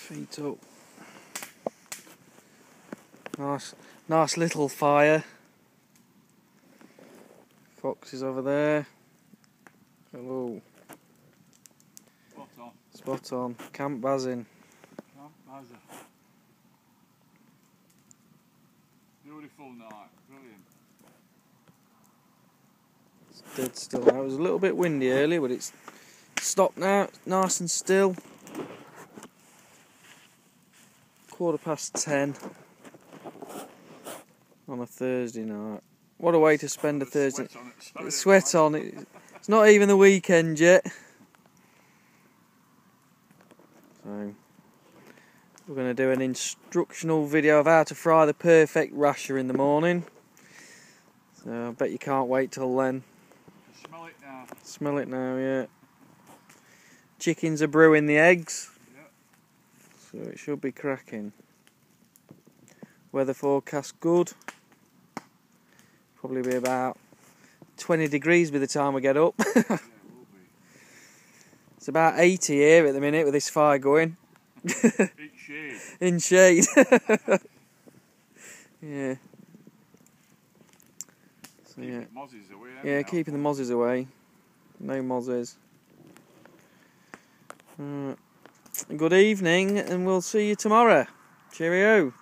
Feet up. Nice little fire. Fox is over there. Hello. Spot on. Spot on. Camp Bazza. Camp Bazza. Beautiful night. Brilliant. It's dead still now. It was a little bit windy earlier, but it's stopped now. It's nice and still. 10:15 on a Thursday night. What a way to spend a Thursday. Sweat on it. It's not even the weekend yet. So we're going to do an instructional video of how to fry the perfect rasher in the morning. So I bet you can't wait till then. Smell it now. Smell it now, yeah. Chickens are brewing the eggs. So it should be cracking. Weather forecast good. Probably be about 20 degrees by the time we get up. Yeah, it will be. It's about 80 here at the minute with this fire going. In shade. In shade. Yeah. So, yeah. Keep the mozzies away. Yeah, keeping the mozzies away. No mozzies. Good evening, and we'll see you tomorrow. Cheerio.